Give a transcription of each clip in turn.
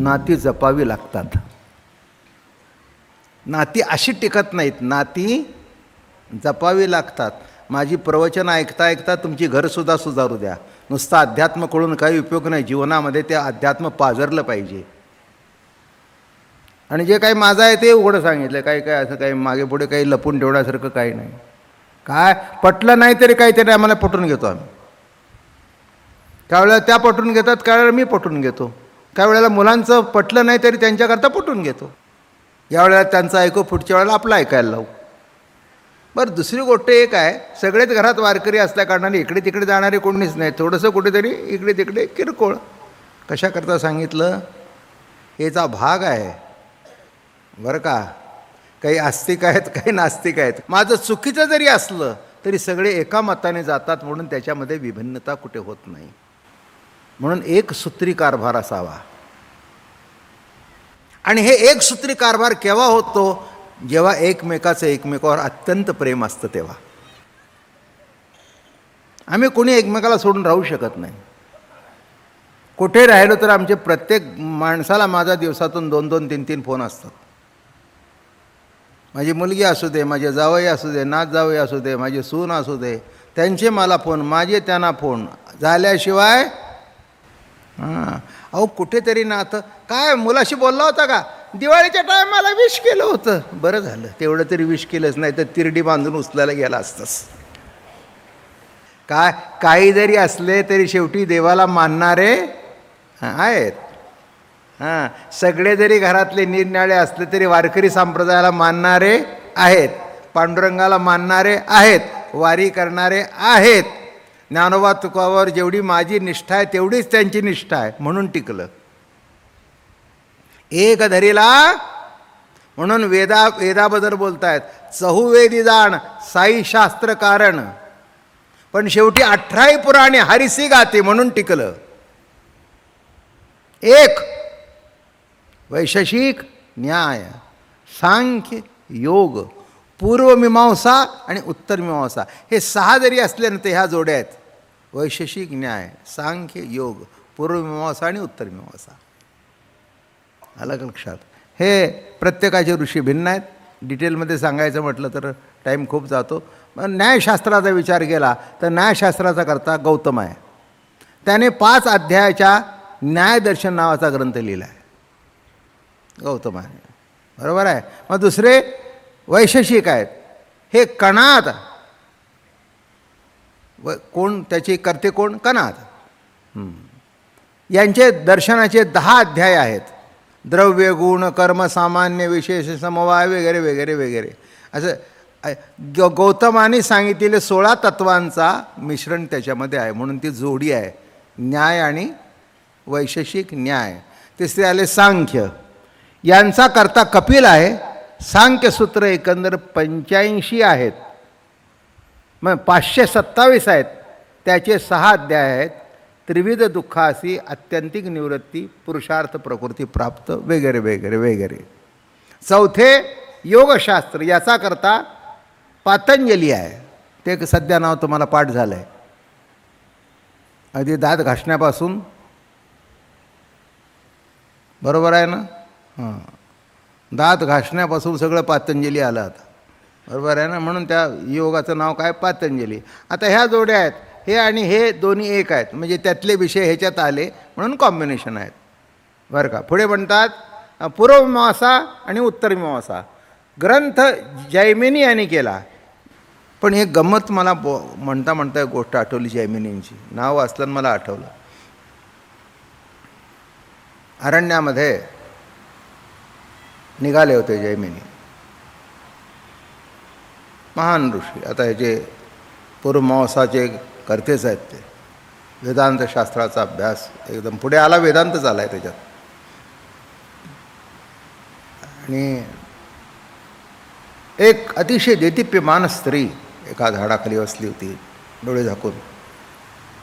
नाती जपावी लागतात. नाती अशी टिकत नाहीत, नाती जपावी लागतात. माझी प्रवचन ऐकता ऐकता तुमची घरसुद्धा सुधारू द्या. नुसतं अध्यात्म कळून काही उपयोग नाही. जीवनामध्ये ते अध्यात्म पाजरलं पाहिजे. आणि जे काही माझं आहे ते उघडं सांगितलं. काही काय असं काही मागे पुढे काही लपून ठेवण्यासारखं काही नाही. काय पटलं नाही तरी काहीतरी आम्हाला पटून घेतो आम्ही. त्यावेळेला त्या पटून घेतात, त्यावेळेला मी पटून घेतो. त्यावेळेला मुलांचं पटलं नाही तरी त्यांच्याकरता पटून घेतो. यावेळेला त्यांचं ऐकू, पुढच्या वेळेला आपलं ऐकायला लावू. बरं, दुसरी गोष्ट एक आहे, सगळेच घरात वारकरी असल्या कारणाने इकडे तिकडे जाणारे कोणीच नाही. थोडंसं कुठेतरी इकडे तिकडे किरकोळ. कशाकरता सांगितलं? याचा भाग आहे बरं का. काही आस्तिक आहेत, काही नास्तिक आहेत. माझं चुकीचं जरी असलं तरी सगळे एका मताने जातात, म्हणून त्याच्यामध्ये विभिन्नता कुठे होत नाही. म्हणून एक सूत्री कारभार असावा. आणि हे एक सूत्री कारभार केव्हा होतो? जेव्हा एकमेकाचं एकमेकावर अत्यंत प्रेम असतं तेव्हा. आम्ही कोणी एकमेकाला सोडून राहू शकत नाही. कुठे राहिलो तर आमचे प्रत्येक माणसाला माझा दिवसातून 2-2, 3-3 फोन असतात. माझी मुलगी असू दे, माझे जावई असू दे, नात जावई असू दे, माझी सून असू दे, त्यांचे मला फोन, माझे त्यांना फोन झाल्याशिवाय अहो कुठेतरी नातं. काय मुलाशी बोलला होता का? दिवाळीच्या टायमाला विश केलं होतं. बरं झालं तेवढं तरी विश केलंच, नाही तर तिरडी बांधून उचलायला गेला असतंस. काय काही जरी असले तरी शेवटी देवाला मानणारे आहेत. सगळे जरी घरातले निरनिराळे असले तरी वारकरी संप्रदायाला मानणारे आहेत, पांडुरंगाला मानणारे आहेत, वारी करणारे आहेत. ज्ञानोबा तुकोबावर जेवढी माझी निष्ठा आहे तेवढीच त्यांची निष्ठा आहे, म्हणून टिकलं. एक धरीला म्हणून वेदाबद्दल बोलतायत. चहुवेदी जाण साई शास्त्र कारण, पण शेवटी 18 पुराणे हरिसी गाते, म्हणून टिकलं. एक वैशेषिक न्याय, सांख्य योग, पूर्वमीमांसा आणि उत्तरमीमांसा, हे 6 जरी असले ना ते ह्या जोड्या आहेत. वैशेषिक न्याय, सांख्य योग, पूर्वमीमांसा आणि उत्तरमीमांसा. आलं लक्षात? हे प्रत्येकाचे ऋषी भिन्न आहेत. डिटेलमध्ये सांगायचं म्हटलं तर टाईम खूप जातो. न्यायशास्त्राचा विचार केला तर न्यायशास्त्राचा करता गौतम आहे. त्याने 5 अध्यायाच्या न्यायदर्शन नावाचा ग्रंथ लिहिला आहे. गौतम आहे, बरोबर आहे. मग दुसरे वैशेषिक आहेत, हे कणाद. कोण त्याचे करते? कोण? कणाद. यांचे दर्शनाचे 10 अध्याय आहेत. द्रव्य, गुण, कर्म, सामान्य, विशेष, समवाय वगैरे वगैरे वगैरे. असं गौतमाने सांगितलेले 16 तत्वांचा मिश्रण त्याच्यामध्ये आहे, म्हणून ती जोडी आहे, न्याय आणि वैशेषिक न्याय. तिसरे आले सांख्य. यांचा करता कपिल आहे. सांख्यसूत्र एकंदर 85 आहेत, मग 527 आहेत. त्याचे 6 अध्याय आहेत. त्रिविध दुःखासी, आत्यंतिक निवृत्ती, पुरुषार्थ प्रकृती प्राप्त वगैरे वगैरे वगैरे. चौथे योगशास्त्र. याचा करता पातंजली आहे. ते सध्या नाव तुम्हाला पाठ झालं आहे. अगदी दात घासण्यापासून, बरोबर आहे ना? दात घासण्यापासून सगळं पातंजली आलं आता, बरोबर आहे ना? म्हणून त्या योगाचं नाव काय? पातंजली. आता ह्या जोड्या आहेत, हे आणि हे दोन्ही एक आहेत, म्हणजे त्यातले विषय ह्याच्यात आले म्हणून कॉम्बिनेशन आहेत, बरं का? पुढे म्हणतात पूर्वमीमांसा आणि उत्तरमीमांसा. ग्रंथ जैमिनी यांनी केला. पण हे गंमत मला म्हणता म्हणता एक गोष्ट आठवली जैमिनींची. नाव असलं मला आठवलं. अरण्यामध्ये निघाले होते जैमिनी, महान ऋषी. आता ह्याचे पूर्वमीमांसाचे कर्तेच आहेत. ते वेदांत शास्त्राचा अभ्यास एकदम पुढे आला, वेदांतच आला आहे त्याच्यात. आणि एक अतिशय देदीप्यमान स्त्री एका झाडाखाली बसली होती, डोळे झाकून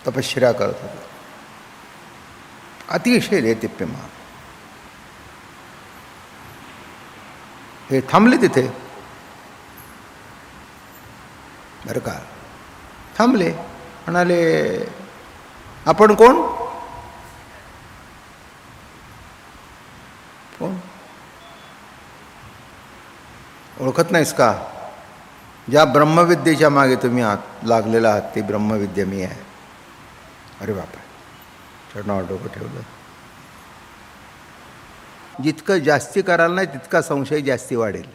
तपश्चर्या करत होती. अतिशय देदीप्यमान. हे थांबले तिथे, बरं का? थांबले, म्हणाले आपण कोण? ओळखत नाहीस का? ज्या ब्रह्मविद्येच्या मागे तुम्ही आहात लागलेला आहात ती ब्रह्मविद्या मी आहे. अरे बापा, चढणावर डोकं ठेवलं. जितकं जास्ती कराल नाही तितका संशय जास्ती वाढेल.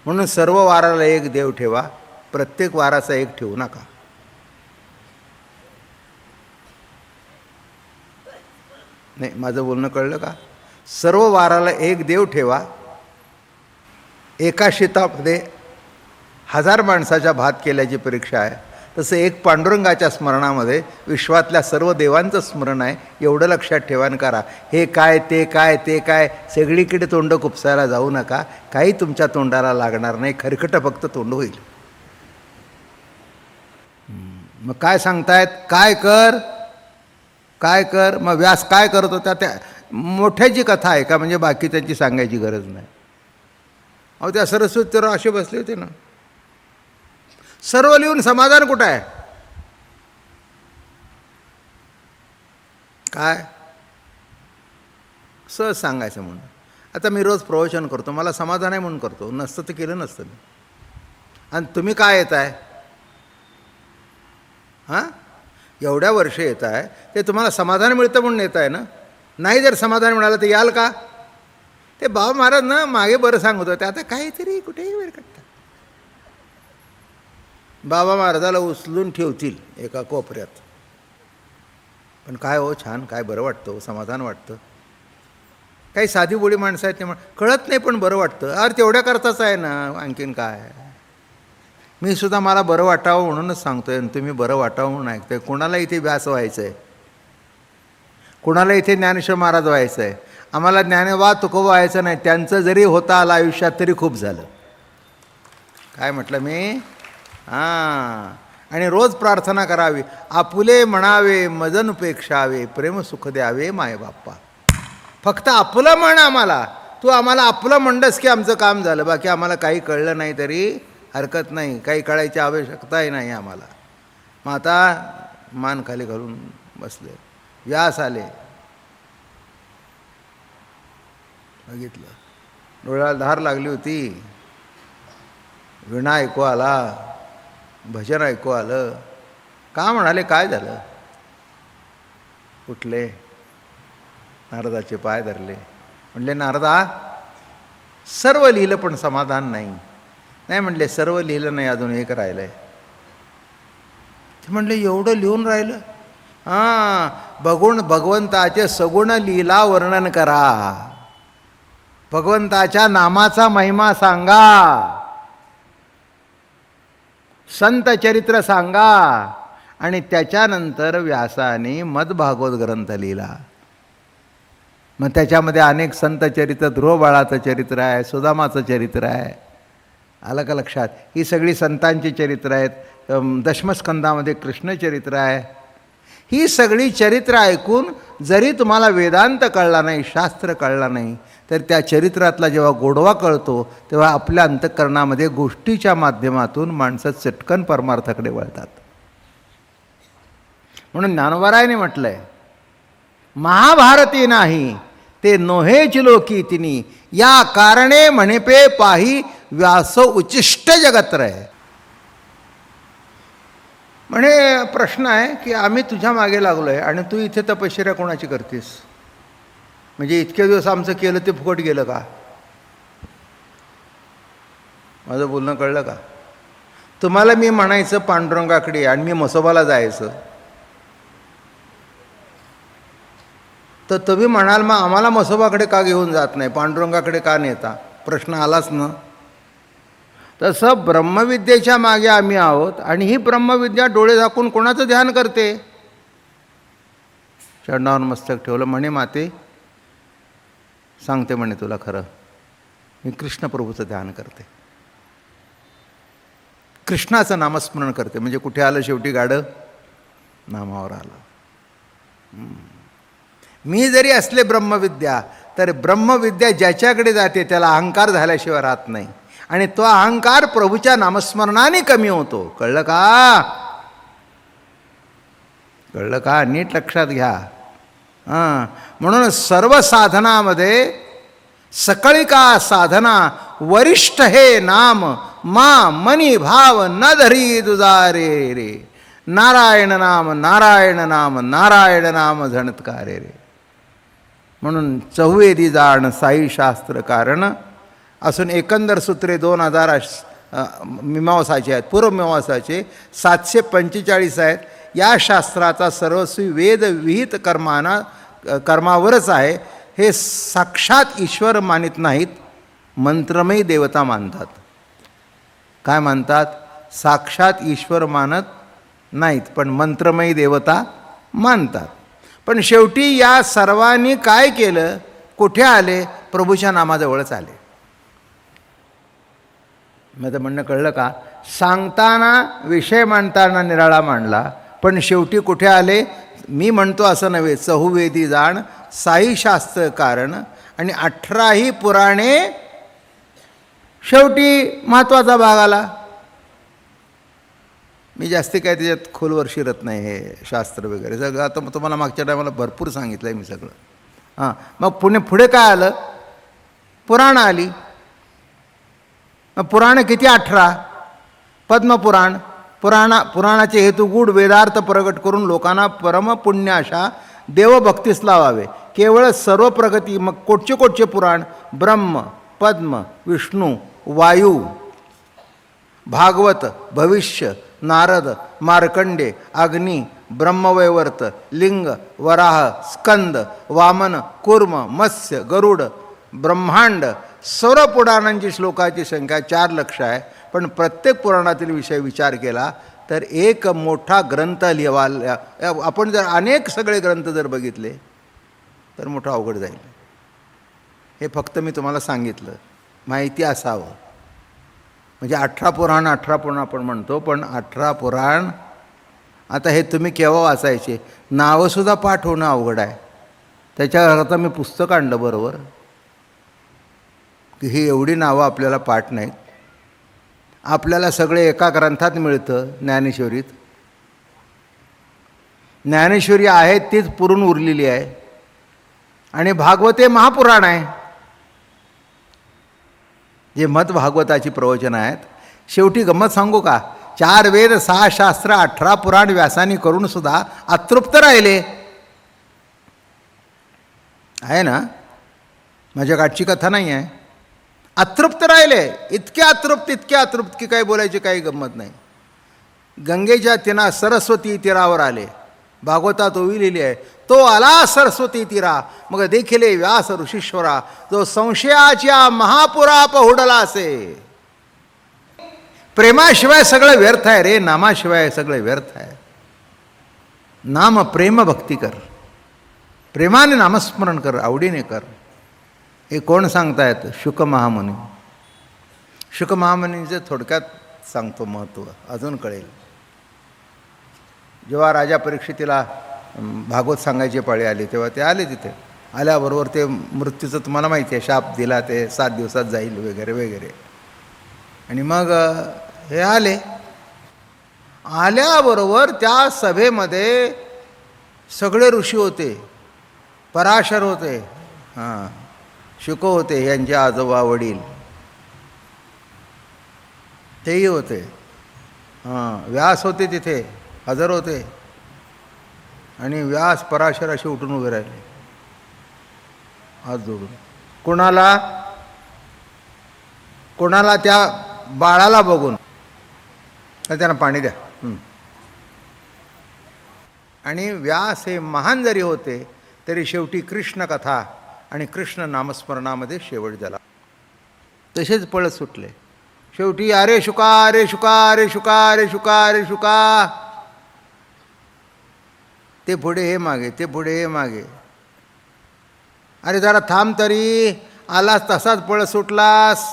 म्हणून सर्व वाराला एक देव ठेवा, प्रत्येक वाराचा एक ठेवू नका. नाही, माझं बोलणं कळलं का? सर्व वाराला एक देव ठेवा. एका शेतामध्ये 1000 माणसाच्या भात केल्याची परीक्षा आहे, तसं एक पांडुरंगाच्या स्मरणामध्ये विश्वातल्या सर्व देवांचं स्मरण आहे, एवढं लक्षात ठेवान करा. हे काय ते काय ते काय सगळीकडे तोंड खुपसायला जाऊ नका. काही तुमच्या तोंडाला लागणार नाही, खरकटं फक्त तोंड होईल. मग काय सांगतायत? काय कर, काय कर. मग व्यास काय करत होता? त्या मोठ्याची कथा आहे का? म्हणजे बाकी त्यांची सांगायची गरज नाही. अहो, त्या सरस्वतीवर असे बसले होते ना. सर्व लिहून समाधान कुठं आहे? काय सहज सांगायचं म्हणून. आता मी रोज प्रवचन करतो, मला समाधान आहे म्हणून करतो, नसतं तर केलं नसतं मी. आणि तुम्ही काय येत आहे? हां, एवढ्या वर्ष येत आहे ते तुम्हाला समाधान मिळतं म्हणून येत आहे ना. नाही जर समाधान मिळालं तर याल का? ते बाबा महाराज ना मागे बरं सांगत होते, आता काहीतरी कुठेही वेळ काढतात. बाबा महाराजाला उचलून ठेवतील एका कोपऱ्यात. पण काय हो, छान, काय बरं वाटतं, समाधान वाटतं. काही साधी बोळी माणसं आहेत ते कळत नाही, पण बरं वाटतं. अरे तेवढ्या करताच आहे ना, आणखीन काय. मी सुद्धा मला बरं वाटावं म्हणूनच सांगतोय, आणि तुम्ही बरं वाटावं म्हणून ऐकतोय. कोणाला इथे व्यास व्हायचं आहे, कोणाला इथे ज्ञानेश्वर महाराज व्हायचं आहे. आम्हाला ज्ञानोबा तुकोबा व्हायचं नाही. त्यांचं जरी होता आलं आयुष्यात तरी खूप झालं. काय म्हटलं मी? हां. आणि रोज प्रार्थना करावी, आपुले म्हणावे मजन उपेक्षावे, प्रेम सुख द्यावे माय बाप्पा. फक्त आपलं म्हण आम्हाला. तू आम्हाला आपलं म्हणलंस की आमचं काम झालं. बाकी आम्हाला काही कळलं नाही तरी हरकत नाही, काही कळायची आवश्यकताही नाही आम्हाला. मग आता मान खाली घालून बसले. व्यास आले, बघितलं, डोळ्याला धार लागली होती. विणा ऐकू आला, भजन ऐकू आलं. का म्हणाले? काय झालं? उठले, नारदाचे पाय धरले. म्हणले, नारदा, सर्व लिहिलं पण समाधान नाही. नाही म्हणले, सर्व लिहिलं नाही, अजून एक राहिलं आहे. ते म्हणले, एवढं लिहून राहिलं? हां, भगवंताचे सगुण लीला वर्णन करा, भगवंताच्या नामाचा महिमा सांगा, संत चरित्र सांगा. आणि त्याच्यानंतर व्यासाने मदभागवत ग्रंथ लिहिला. मग त्याच्यामध्ये अनेक संत चरित्र, ध्रुव बाळाचं चरित्र आहे, सुदामाचं चरित्र आहे. आलं का लक्षात? ही सगळी संतांची चरित्र आहेत. दशमस्कंदामध्ये कृष्ण चरित्र आहे. ही सगळी चरित्र ऐकून जरी तुम्हाला वेदांत कळला नाही, शास्त्र कळला नाही, तर त्या चरित्रातला जेव्हा गोडवा कळतो तेव्हा आपल्या अंतःकरणामध्ये गोष्टीच्या माध्यमातून माणसं चटकन परमार्थाकडे वळतात. म्हणून ज्ञानोबारायाने म्हटलं आहे, महाभारती नाही ते नोहेच लोकी तिनी, या कारणे म्हणेपे पाही व्यास उचिष्ट जगत रहे. म्हणे प्रश्न आहे की आम्ही तुझ्या मागे लागलो आहे आणि तू इथे तपश्चर्या कोणाची करतेस? म्हणजे इतके दिवस आमचं केलं ते फुकट गेलं का? माझं बोलणं कळलं का? तुम्हाला मी म्हणायचं पांडुरंगाकडे आणि मी म्हसोबाला जायचं, तर तुम्ही म्हणाल मग आम्हाला म्हसोबाकडे का घेऊन जात नाही, पांडुरंगाकडे का नेता? प्रश्न आलाच ना. तसं ब्रह्मविद्येच्या मागे आम्ही आहोत आणि ही ब्रह्मविद्या डोळे झाकून कोणाचं ध्यान करते? चरणावर मस्तक ठेवलं. म्हणे, माते सांगते म्हणे तुला खरं, मी कृष्णप्रभूचं ध्यान करते, कृष्णाचं नामस्मरण करते. म्हणजे कुठे आलं शेवटी गाडं? नामावर आलं. मी जरी असले ब्रह्मविद्या, तर ब्रह्मविद्या ज्याच्याकडे जाते त्याला अहंकार झाल्याशिवाय राहत नाही. आणि तो अहंकार प्रभूच्या नामस्मरणाने कमी होतो. कळलं का? कळलं का? नीट लक्षात घ्या. हां, म्हणून सर्व साधनामध्ये सकळी का साधना वरिष्ठ हे नाम मा मनी भाव न धरी दुजारे रे. नारायण नाम नारायण नाम नारायण नाम झणत्कारे रे. म्हणून चहुवेदी जाण साई शास्त्र कारण असून एकंदर सूत्रे 2000 मीमांसाचे आहेत, पूर्वमीमांसाचे 745 आहेत. या शास्त्राचा सर्वस्वी वेद विहित कर्मावरच आहे. हे साक्षात ईश्वर मानित नाहीत, मंत्रमयी देवता मानतात. काय मानतात? साक्षात ईश्वर मानत नाहीत, पण मंत्रमयी देवता मानतात. पण शेवटी या सर्वांनी काय केलं? कुठे आले? प्रभूच्या नामाजवळच आले. माझं म्हणणं कळलं का? सांगताना विषय मांडताना निराळा मांडला, पण शेवटी कुठे आले? मी म्हणतो असं नव्हे, चहुवेदी जाण साई शास्त्र कारण आणि 18ही पुराणे शेवटी महत्त्वाचा भाग आला. मी जास्ती काय त्याच्यात खोलवर शिरत नाही. हे शास्त्र वगैरे सगळं आता तुम्हाला मागच्या टायमाला भरपूर सांगितलं आहे मी सगळं. मग पुढे काय आलं? पुराण आली. मग पुराण किती? 18. पद्मपुराण. पुराणाचे हेतू गूढ वेदार्थ प्रगट करून लोकांना परमपुण्य अशा देवभक्तीस लावावे. केवळ सर्व प्रगती. मग कोटचे पुराण? ब्रह्म, पद्म, विष्णू, वायू, भागवत, भविष्य, नारद, मार्कंडे, अग्नी, ब्रह्मवैवर्त, लिंग, वराह, स्कंद, वामन, कूर्म, मत्स्य, गरुड, ब्रह्मांड. सर्व पुराणांची श्लोकाची संख्या 4 लक्ष आहे. पण प्रत्येक पुराणातील विषय विचार केला तर एक मोठा ग्रंथ लिहावा. आपण जर अनेक सगळे ग्रंथ जर बघितले तर मोठं अवघड जाईल. हे फक्त मी तुम्हाला सांगितलं, माहिती असावं. म्हणजे 18 पुराण आपण म्हणतो, पण 18 पुराण आता हे तुम्ही केव्हा वाचायचे? नावंसुद्धा पाठ होणं अवघड आहे. त्याच्याकरता मी पुस्तक आणलं बरोबर, की ही एवढी नावं आपल्याला पाठ नाहीत. आपल्याला सगळे एका ग्रंथात मिळतं, ज्ञानेश्वरीत. ज्ञानेश्वरी आहे तीच पुरून उरलेली आहे. आणि भागवते महापुराण आहे, जे मत भागवताची प्रवचनं आहेत. शेवटी गंमत सांगू का? 4 वेद, 6 शास्त्र, 18 पुराण व्यासानी करून सुद्धा अतृप्त राहिले. आहे ना? माझ्या गाठची कथा नाही आहे. अतृप्त राहिले. इतके अतृप्त की काही बोलायची काही गंमत नाही. गंगेच्या सरस्वती तीरावर आले. भागवतात ओवी लिहिली आहे, तो आला सरस्वती तीरा, मग देखिले व्यास ऋषीश्वरा, जो संशयाच्या महापुरा पहुडला असे. प्रेमाशिवाय सगळं व्यर्थ आहे रे. नामाशिवाय सगळं व्यर्थ आहे. नाम प्रेम भक्ती कर, प्रेमाने नामस्मरण कर, आवडीने कर. हे कोण सांगतायत? शुक महामुनी. शुक महामुनींचं थोडक्यात सांगतो महत्त्व, अजून कळेल. जेव्हा राजा परीक्षितीला भागवत सांगायची पाळी आली तेव्हा ते आले. तिथे आल्याबरोबर ते मृत्यूचं तुम्हाला माहिती आहे, शाप दिला, ते 7 दिवसात जाईल वगैरे वगैरे. आणि मग हे आले. आल्याबरोबर त्या सभेमध्ये सगळे ऋषी होते. पराशर होते, शुक होते, यांचे आजोबा वडील तेही होते. व्यास होते, तिथे हजर होते. आणि व्यास पराशर असे उठून उभे राहिले हात जोडून. कोणाला? त्या बाळाला बघून. त्यांना पाणी द्या. आणि व्यास हे महान जरी होते तरी शेवटी कृष्ण कथा आणि कृष्ण नामस्मरणामध्ये शेवट झाला. तसेच पळत सुटले. शेवटी अरे शुका, अरे शुका, अरे शुका, अरे शुका, अरे शुका. ते पुढे हे मागे, ते पुढे हे मागे. अरे जरा थांब तरी, आलास तसाच पळत सुटलास.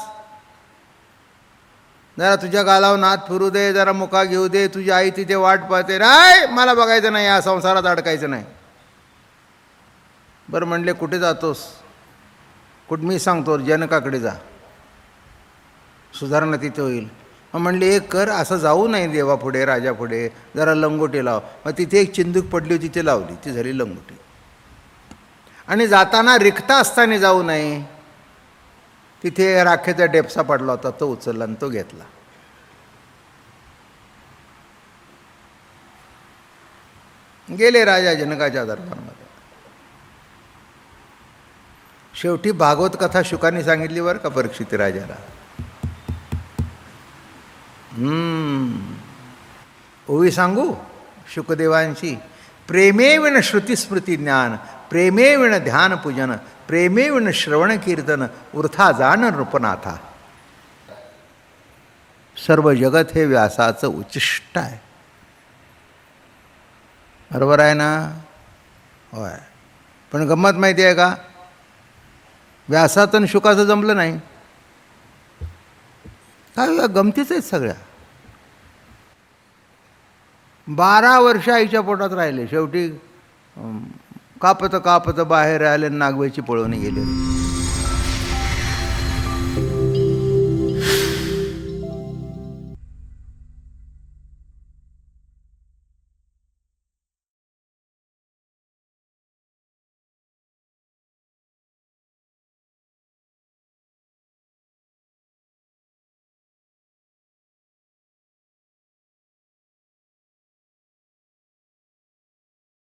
जरा तुझ्या गालावर नात फिरू दे, जरा मुका घेऊ दे. तुझी आई तिथे वाट पाहते. नाही, मला बघायचं नाही, या संसारात अडकायचं नाही. बरं म्हणले, कुठे जातोस? मी सांगतो, जनकाकडे जा, सुधारणा तिथे होईल. मग म्हणले, एक कर, असं जाऊ नाही देवापुढे, राजापुढे, जरा लंगोटी लाव. मग तिथे एक चिंदूक पडली होती, ती लावली, ती झाली लंगोटी. आणि जाताना रिक्त असताना जाऊ नये, तिथे राखेचा डेपसा पडला होता, तो उचलला आणि तो घेतला. गेले राजा जनकाच्या दरबारमध्ये. शेवटी भागवत कथा शुकांनी सांगितली बरं का परीक्षित राजाला. ओवी सांगू शुकदेवांची. प्रेमेविण श्रुतिस्मृती ज्ञान, प्रेमेविण ध्यान पूजन, प्रेमेविण श्रवण कीर्तन, उर्था जाण नृपनाथा. सर्व जगत हे व्यासाचं उच्चिष्ट आहे. बरोबर आहे ना? होय. पण गंमत माहिती आहे का, व्यासाचं आणि शुकाचं जमलं नाही. काय या गमतीच आहेत सगळ्या. 12 वर्ष आईच्या पोटात राहिले. शेवटी कापत कापत बाहेर आले, नागवेची पळवणी गेले.